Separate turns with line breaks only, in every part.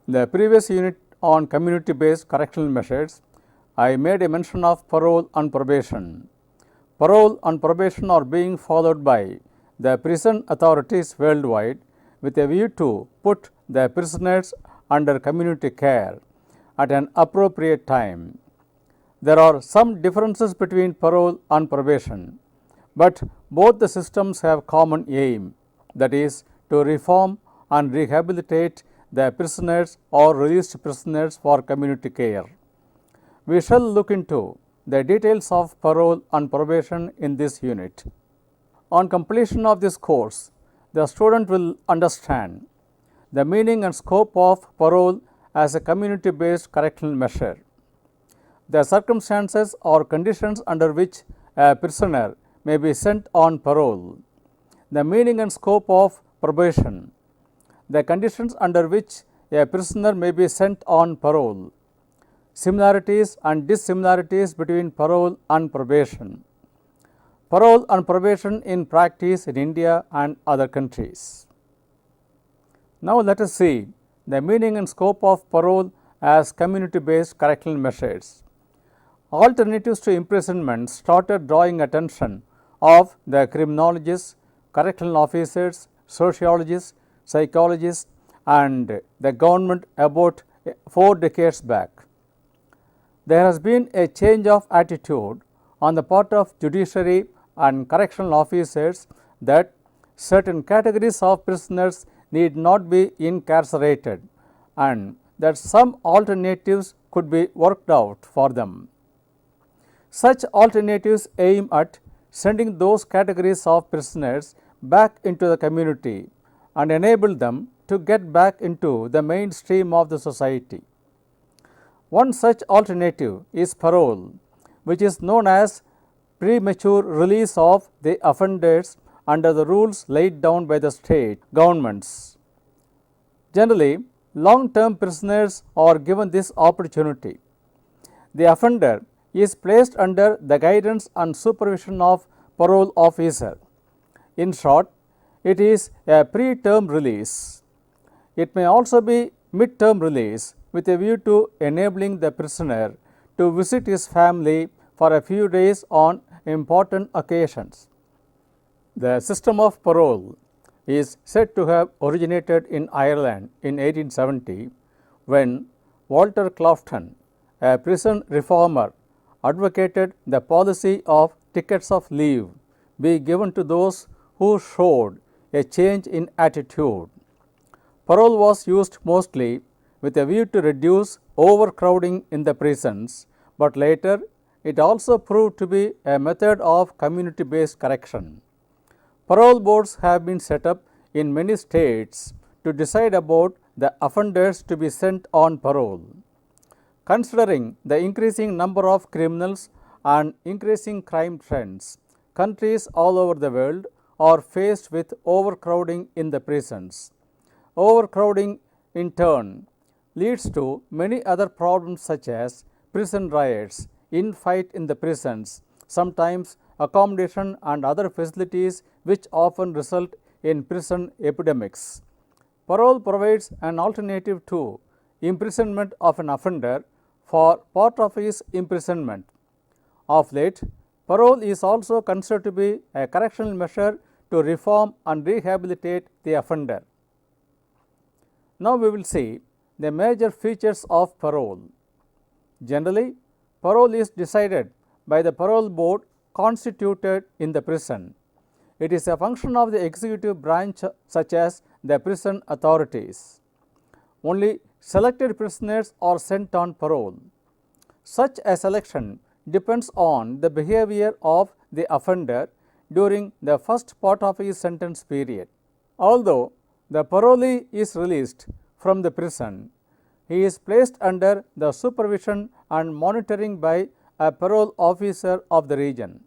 The previous unit on community based correctional measures, I made a mention of parole and probation. Parole and probation are being followed by the prison authorities worldwide with a view to put the prisoners under community care at an appropriate time. There are some differences between parole and probation, but both the systems have common aim, that is, to reform and rehabilitate the prisoners or released prisoners for community care. We shall look into the details of parole and probation in this unit. On completion of this course, the student will understand the meaning and scope of parole as a community based correctional measure, the circumstances or conditions under which a prisoner may be sent on parole, the meaning and scope of probation, the conditions under which a prisoner may be sent on parole, similarities and dissimilarities between parole and probation, parole and probation in practice in India and other countries. Now, let us see the meaning and scope of parole as community based correctional measures. Alternatives to imprisonment started drawing attention of the criminologists, correctional officers, sociologists, psychologists and the government about 4 decades back. There has been a change of attitude on the part of judiciary and correctional officers that certain categories of prisoners need not be incarcerated and that some alternatives could be worked out for them. Such alternatives aim at sending those categories of prisoners back into the community and enable them to get back into the mainstream of the society. One such alternative is parole, which is known as premature release of the offenders under the rules laid down by the state governments. Generally, long-term prisoners are given this opportunity. The offender is placed under the guidance and supervision of parole officer. In short, it is a pre-term release. It may also be mid-term release with a view to enabling the prisoner to visit his family for a few days on important occasions. The system of parole is said to have originated in Ireland in 1870 when Walter Cloughton, a prison reformer, advocated the policy of tickets of leave be given to those who showed a change in attitude. Parole was used mostly with a view to reduce overcrowding in the prisons, but later it also proved to be a method of community based correction. Parole boards have been set up in many states to decide about the offenders to be sent on parole. Considering the increasing number of criminals and increasing crime trends, countries all over the world are faced with overcrowding in the prisons. Overcrowding in turn leads to many other problems such as prison riots, infight in the prisons, sometimes accommodation and other facilities which often result in prison epidemics. Parole provides an alternative to imprisonment of an offender for part of his imprisonment. Of late, parole is also considered to be a correctional measure to reform and rehabilitate the offender. Now, we will see the major features of parole. Generally, parole is decided by the parole board constituted in the prison. It is a function of the executive branch such as the prison authorities. Only selected prisoners are sent on parole. Such a selection depends on the behavior of the offender during the first part of his sentence period. Although the parolee is released from the prison, he is placed under the supervision and monitoring by a parole officer of the region.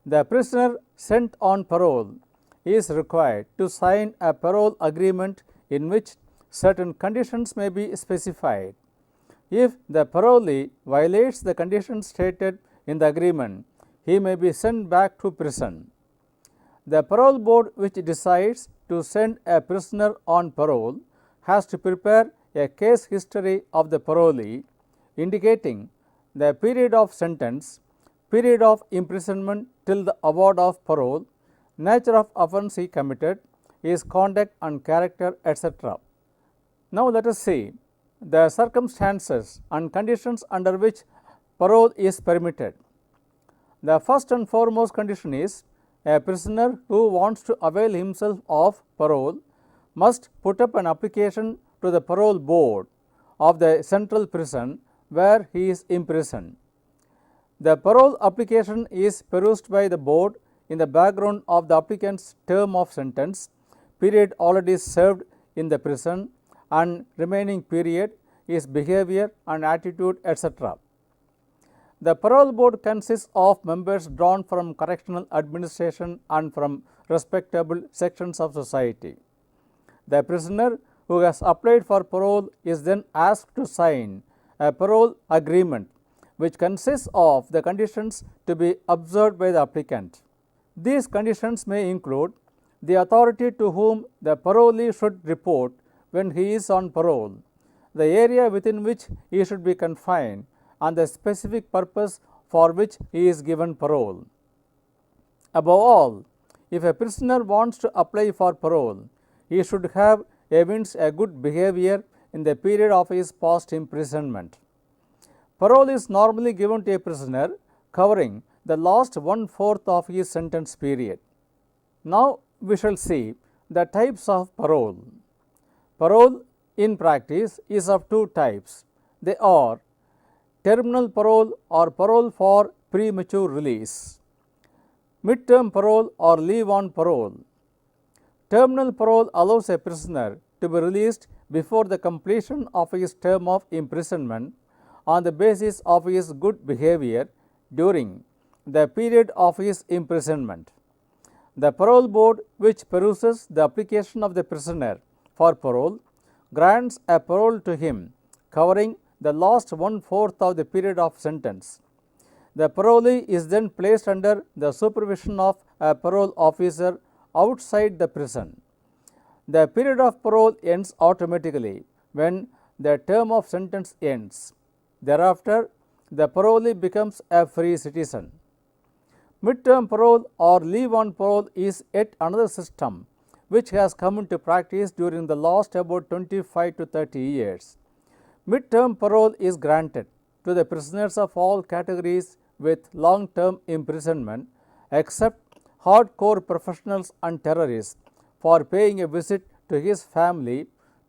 The prisoner sent on parole is required to sign a parole agreement in which certain conditions may be specified. If the parolee violates the conditions stated in the agreement, he may be sent back to prison. The parole board which decides to send a prisoner on parole has to prepare a case history of the parolee indicating the period of sentence, period of imprisonment till the award of parole, nature of offence he committed, his conduct and character, etc. Now, let us see the circumstances and conditions under which parole is permitted. The first and foremost condition is a prisoner who wants to avail himself of parole must put up an application to the parole board of the central prison where he is imprisoned. The parole application is perused by the board in the background of the applicant's term of sentence, period already served in the prison, and remaining period, his behavior and attitude, etc. The parole board consists of members drawn from correctional administration and from respectable sections of society. The prisoner who has applied for parole is then asked to sign a parole agreement which consists of the conditions to be observed by the applicant. These conditions may include the authority to whom the parolee should report when he is on parole, the area within which he should be confined, and the specific purpose for which he is given parole. Above all, if a prisoner wants to apply for parole, he should have evinced a good behavior in the period of his past imprisonment. Parole is normally given to a prisoner covering the last 1/4 of his sentence period. Now, we shall see the types of parole. Parole in practice is of two types. They are terminal parole or parole for premature release, mid-term parole or leave on parole. Terminal parole allows a prisoner to be released before the completion of his term of imprisonment on the basis of his good behavior during the period of his imprisonment. The parole board, which peruses the application of the prisoner for parole, grants a parole to him covering the last 1/4 of the period of sentence. The parolee is then placed under the supervision of a parole officer outside the prison. The period of parole ends automatically when the term of sentence ends. Thereafter, the parolee becomes a free citizen. Mid-term parole or leave on parole is yet another system which has come into practice during the last about 25 to 30 years. Mid-term parole is granted to the prisoners of all categories with long-term imprisonment except hardcore professionals and terrorists for paying a visit to his family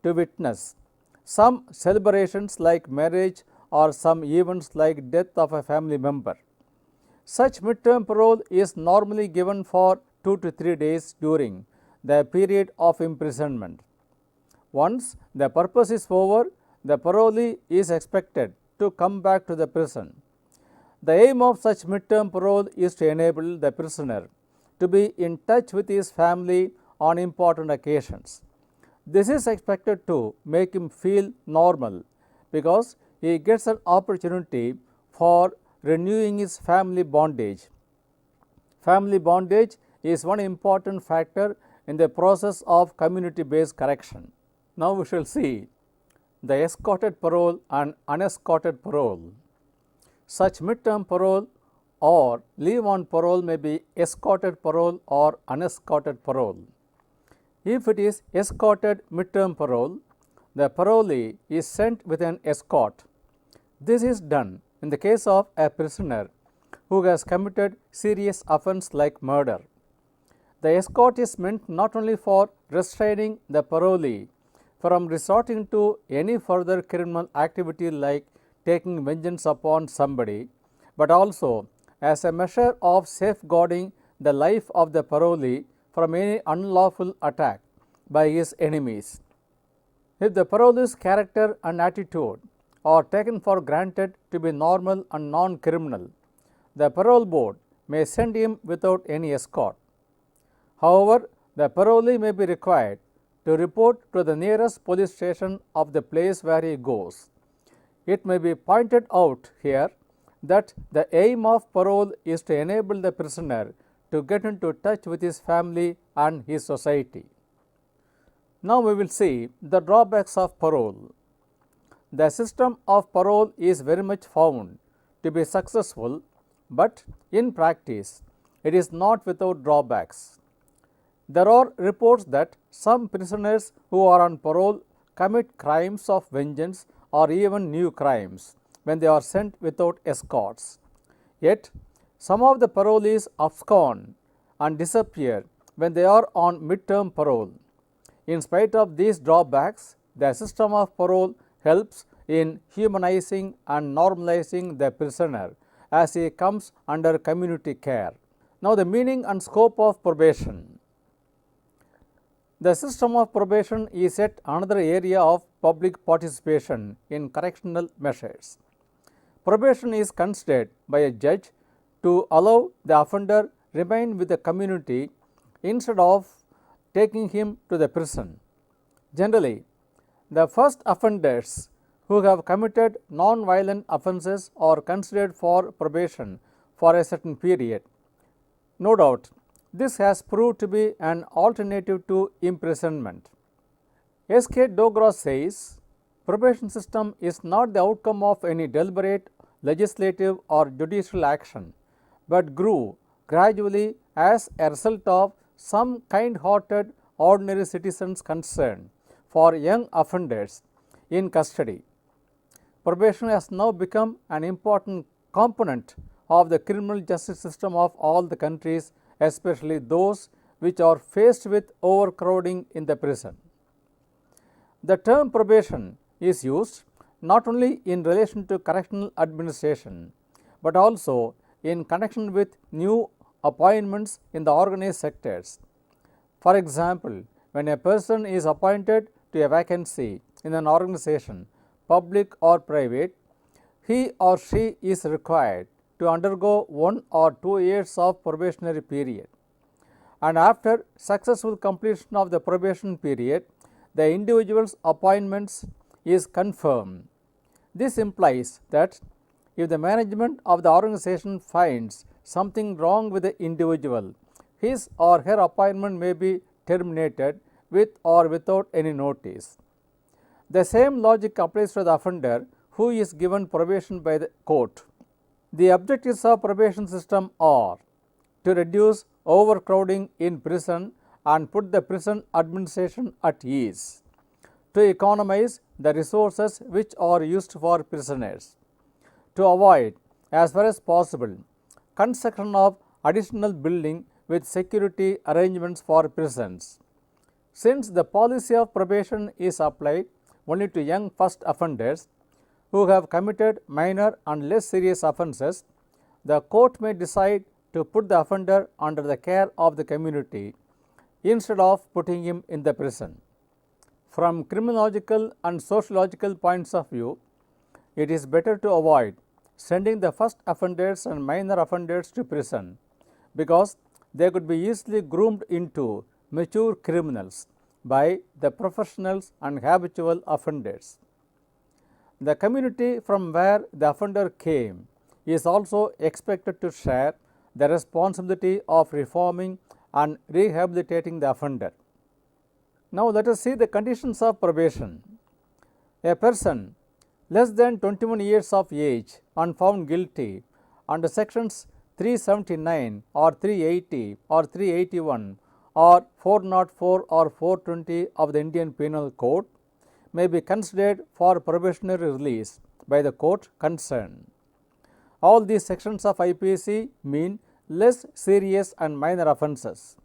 to witness some celebrations like marriage or some events like death of a family member. Such mid-term parole is normally given for 2 to 3 days during the period of imprisonment. Once the purpose is over, the parolee is expected to come back to the prison. The aim of such mid-term parole is to enable the prisoner to be in touch with his family on important occasions. This is expected to make him feel normal because he gets an opportunity for renewing his family bondage. Family bondage is one important factor in the process of community-based correction. Now, we shall see the escorted parole and unescorted parole. Such mid-term parole or leave on parole may be escorted parole or unescorted parole. If it is escorted mid-term parole, the parolee is sent with an escort. This is done in the case of a prisoner who has committed serious offence like murder. The escort is meant not only for restraining the parolee from resorting to any further criminal activity like taking vengeance upon somebody, but also as a measure of safeguarding the life of the parolee from any unlawful attack by his enemies. If the parolee's character and attitude are taken for granted to be normal and non-criminal, the parole board may send him without any escort. However, the parolee may be required to report to the nearest police station of the place where he goes. It may be pointed out here that the aim of parole is to enable the prisoner to get into touch with his family and his society. Now, we will see the drawbacks of parole. the system of parole is very much found to be successful, but in practice it is not without drawbacks. There are reports that some prisoners who are on parole commit crimes of vengeance or even new crimes when they are sent without escorts. Yet, some of the parolees abscond and disappear when they are on mid-term parole. In spite of these drawbacks, the system of parole helps in humanizing and normalizing the prisoner as he comes under community care. Now, the meaning and scope of probation. The system of probation is yet another area of public participation in correctional measures. Probation is considered by a judge to allow the offender remain with the community instead of taking him to the prison. Generally, the first offenders who have committed non-violent offences are considered for probation for a certain period. No doubt, this has proved to be an alternative to imprisonment. S.K. Dogra says, probation system is not the outcome of any deliberate legislative or judicial action, but grew gradually as a result of some kind-hearted ordinary citizens' concern for young offenders in custody. Probation has now become an important component of the criminal justice system of all the countries, especially those which are faced with overcrowding in the prison. The term probation is used not only in relation to correctional administration, but also in connection with new appointments in the organized sectors. For example, when a person is appointed to a vacancy in an organization, public or private, he or she is required to undergo 1 or 2 years of probationary period, and after successful completion of the probation period, the individual's appointments is confirmed. This implies that if the management of the organization finds something wrong with the individual, his or her appointment may be terminated with or without any notice. The same logic applies to the offender who is given probation by the court. The objectives of probation system are to reduce overcrowding in prison and put the prison administration at ease, to economize the resources which are used for prisoners, to avoid as far as possible construction of additional building with security arrangements for prisons. Since the policy of probation is applied only to young first offenders who have committed minor and less serious offences, the court may decide to put the offender under the care of the community instead of putting him in the prison. From criminological and sociological points of view, it is better to avoid sending the first offenders and minor offenders to prison, because they could be easily groomed into mature criminals by the professionals and habitual offenders. The community from where the offender came is also expected to share the responsibility of reforming and rehabilitating the offender. Now, let us see the conditions of probation. A person less than 21 years of age and found guilty under sections 379 or 380 or 381 or 404 or 420 of the Indian Penal Code may be considered for probationary release by the court concerned. All these sections of IPC mean less serious and minor offences.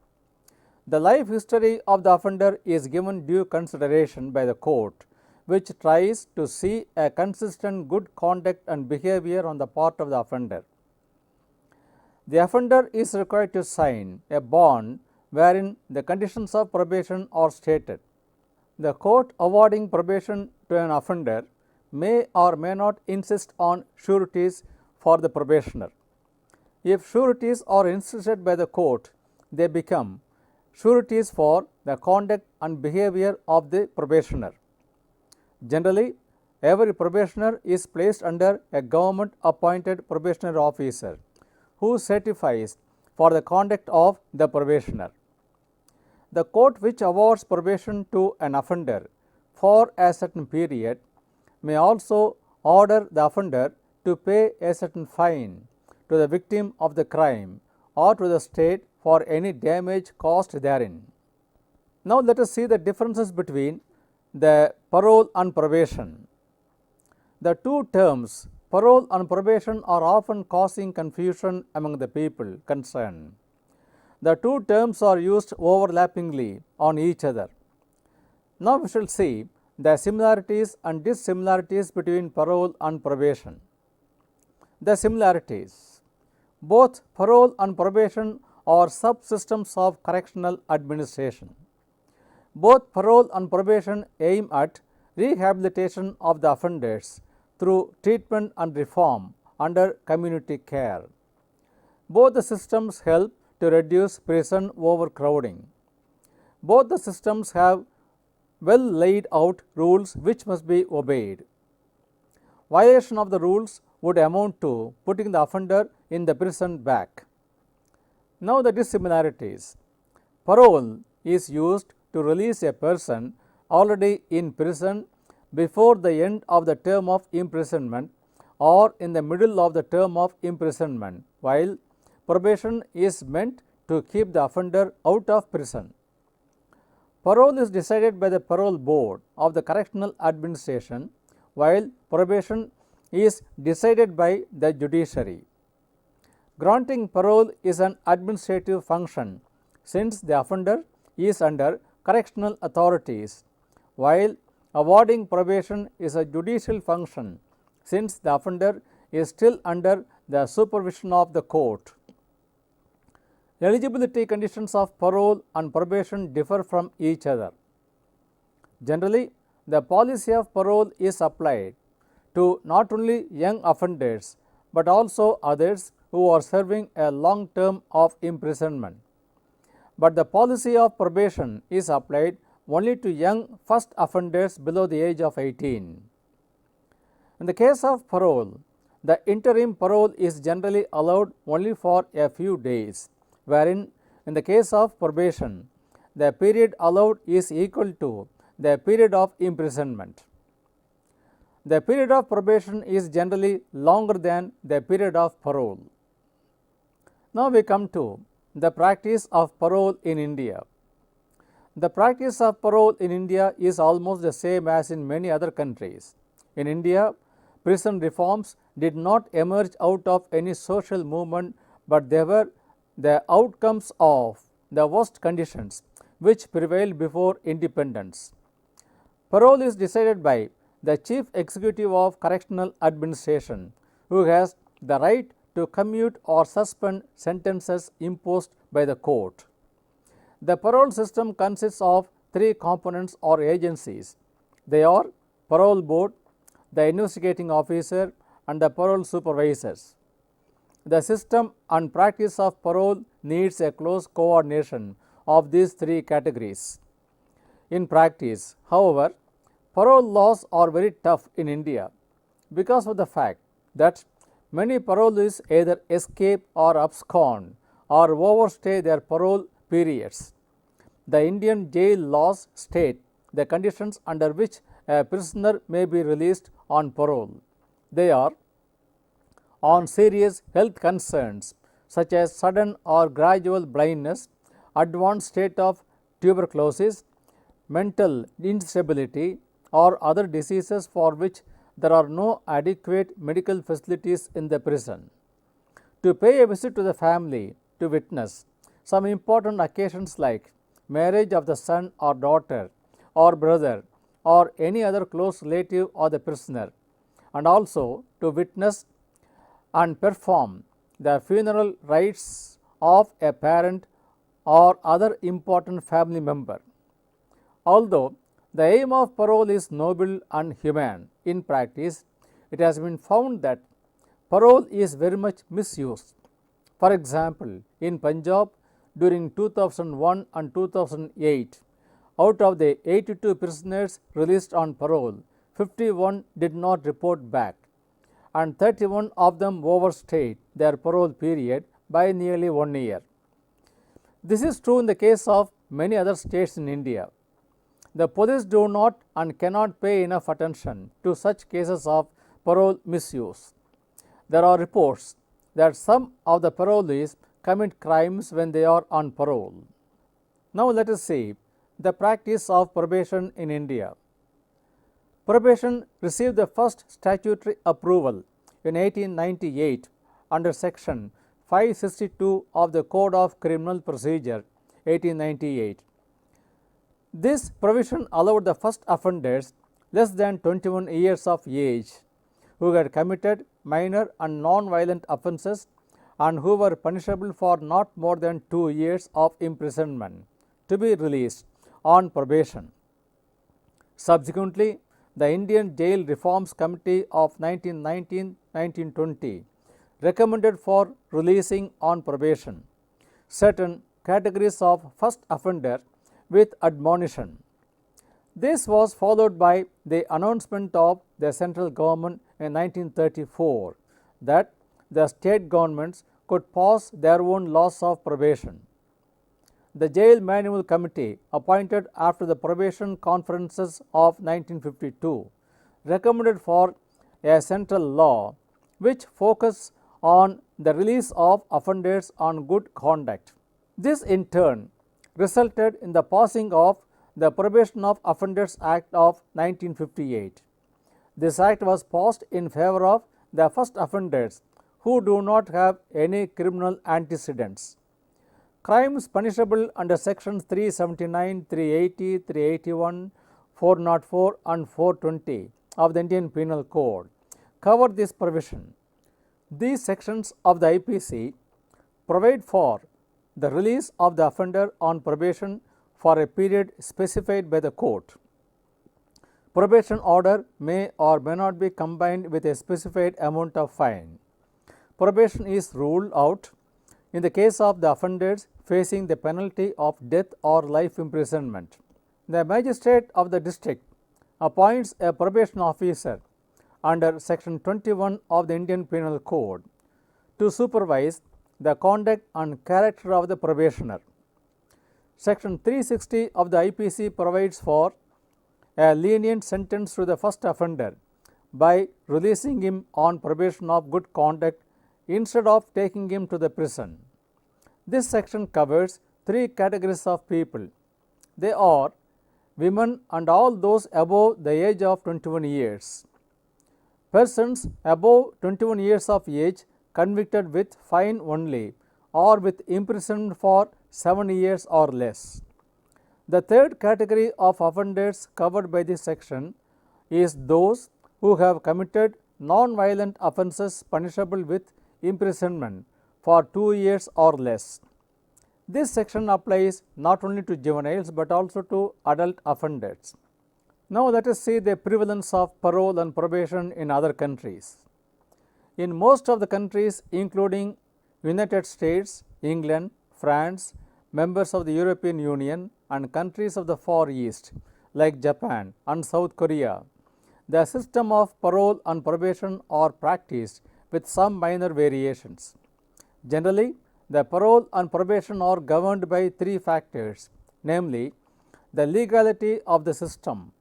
The life history of the offender is given due consideration by the court, which tries to see a consistent good conduct and behavior on the part of the offender. The offender is required to sign a bond wherein the conditions of probation are stated. The court awarding probation to an offender may or may not insist on sureties for the probationer. If sureties are insisted by the court, they become sureties for the conduct and behavior of the probationer. Generally, every probationer is placed under a government appointed probationary officer who certifies for the conduct of the probationer. The court which awards probation to an offender for a certain period may also order the offender to pay a certain fine to the victim of the crime or to the state for any damage caused therein. Now, let us see the differences between the parole and probation. The two terms parole and probation are often causing confusion among the people concerned. The two terms are used overlappingly on each other. Now, we shall see the similarities and dissimilarities between parole and probation. The similarities: both parole and probation are subsystems of correctional administration. Both parole and probation aim at rehabilitation of the offenders through treatment and reform under community care. Both the systems help to reduce prison overcrowding. Both the systems have well laid out rules which must be obeyed. Violation of the rules would amount to putting the offender in the prison back. Now, the dissimilarities: parole is used to release a person already in prison before the end of the term of imprisonment or in the middle of the term of imprisonment, while probation is meant to keep the offender out of prison. Parole is decided by the parole board of the correctional administration, while probation is decided by the judiciary. Granting parole is an administrative function, since the offender is under correctional authorities, while awarding probation is a judicial function, since the offender is still under the supervision of the court. Eligibility conditions of parole and probation differ from each other. Generally, the policy of parole is applied to not only young offenders, but also others who are serving a long term of imprisonment. But the policy of probation is applied only to young first offenders below the age of 18. In the case of parole, the interim parole is generally allowed only for a few days, wherein in the case of probation, the period allowed is equal to the period of imprisonment. The period of probation is generally longer than the period of parole. Now, we come to the practice of parole in India. The practice of parole in India is almost the same as in many other countries. In India, prison reforms did not emerge out of any social movement, but they were the outcomes of the worst conditions which prevailed before independence. Parole is decided by the chief executive of correctional administration, who has the right to commute or suspend sentences imposed by the court. The parole system consists of three components or agencies. They are parole board, the investigating officer, and the parole supervisors. The system and practice of parole needs a close coordination of these three categories. In practice, however, parole laws are very tough in India because of the fact that many parolees either escape or abscond or overstay their parole periods. The Indian jail laws state the conditions under which a prisoner may be released on parole. They are on serious health concerns such as sudden or gradual blindness, advanced state of tuberculosis, mental instability, or other diseases for which there are no adequate medical facilities in the prison. To pay a visit to the family to witness some important occasions like marriage of the son or daughter or brother or any other close relative of the prisoner, and also to witness and perform the funeral rites of a parent or other important family member. Although the aim of parole is noble and humane, in practice it has been found that parole is very much misused. For example, in Punjab during 2001 and 2008, out of the 82 prisoners released on parole, 51 did not report back, and 31 of them overstayed their parole period by nearly 1 year. This is true in the case of many other states in India. The police do not and cannot pay enough attention to such cases of parole misuse. There are reports that some of the parolees commit crimes when they are on parole. Now let us see the practice of probation in India. Probation received the first statutory approval in 1898 under section 562 of the Code of Criminal Procedure 1898. This provision allowed the first offenders less than 21 years of age who had committed minor and non-violent offences and who were punishable for not more than 2 years of imprisonment to be released on probation. Subsequently, the Indian Jail Reforms Committee of 1919-1920 recommended for releasing on probation certain categories of first offender with admonition. This was followed by the announcement of the central government in 1934 that the state governments could pass their own laws of probation. The Jail Manual Committee, appointed after the probation conferences of 1952, recommended for a central law which focused on the release of offenders on good conduct. This in turn resulted in the passing of the Probation of Offenders Act of 1958. This act was passed in favor of the first offenders who do not have any criminal antecedents. Crimes punishable under sections 379, 380, 381, 404 and 420 of the Indian Penal Code cover this provision. These sections of the IPC provide for the release of the offender on probation for a period specified by the court. Probation order may or may not be combined with a specified amount of fine. Probation is ruled out in the case of the offenders facing the penalty of death or life imprisonment. The magistrate of the district appoints a probation officer under section 21 of the Indian Penal Code to supervise the conduct and character of the probationer. Section 360 of the IPC provides for a lenient sentence to the first offender by releasing him on probation of good conduct instead of taking him to the prison. This section covers 3 categories of people. They are women and all those above the age of 21 years. Persons above 21 years of age convicted with fine only or with imprisonment for 7 years or less. The third category of offenders covered by this section is those who have committed non-violent offences punishable with imprisonment for 2 years or less. This section applies not only to juveniles but also to adult offenders. Now let us see the prevalence of parole and probation in other countries. In most of the countries including United States, England, France, members of the European Union and countries of the Far East like Japan and South Korea, the system of parole and probation are practiced with some minor variations. Generally, the parole and probation are governed by 3 factors, namely the legality of the system,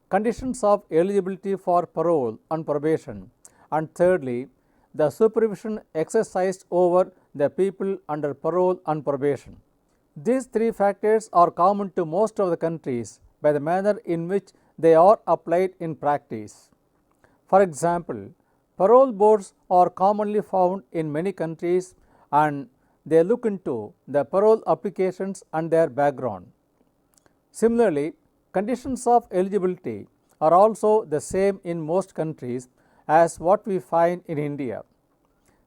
conditions of eligibility for parole and probation, and thirdly, the supervision exercised over the people under parole and probation. These 3 factors are common to most of the countries by the manner in which they are applied in practice. For example, parole boards are commonly found in many countries and they look into the parole applications and their background. Similarly, conditions of eligibility are also the same in most countries as what we find in India.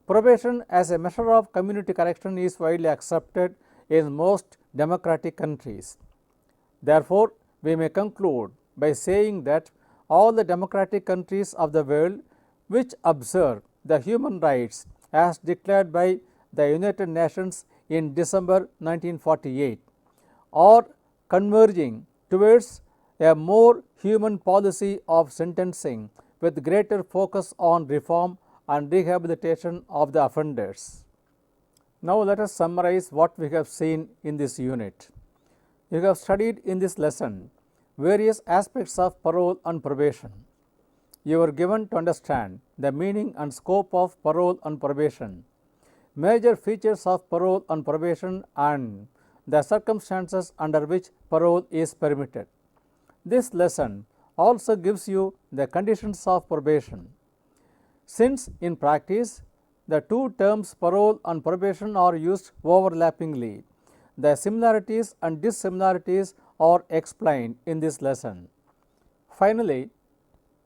Probation as a measure of community correction is widely accepted in most democratic countries. Therefore, we may conclude by saying that all the democratic countries of the world which observe the human rights as declared by the United Nations in December 1948 are converging towards a more human policy of sentencing with greater focus on reform and rehabilitation of the offenders. Now let us summarize what we have seen in this unit. You have studied in this lesson various aspects of parole and probation. You are given to understand the meaning and scope of parole and probation, major features of parole and probation, and the circumstances under which parole is permitted. This lesson also gives you the conditions of probation. Since in practice the two terms parole and probation are used overlappingly, the similarities and dissimilarities are explained in this lesson. Finally,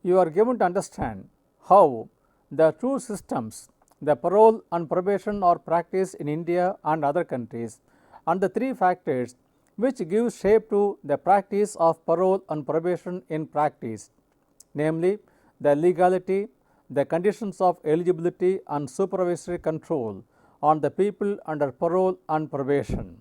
you are given to understand how the two systems, the parole and probation, are practiced in India and other countries, and the three factors which give shape to the practice of parole and probation in practice, namely the legality, the conditions of eligibility and supervisory control on the people under parole and probation.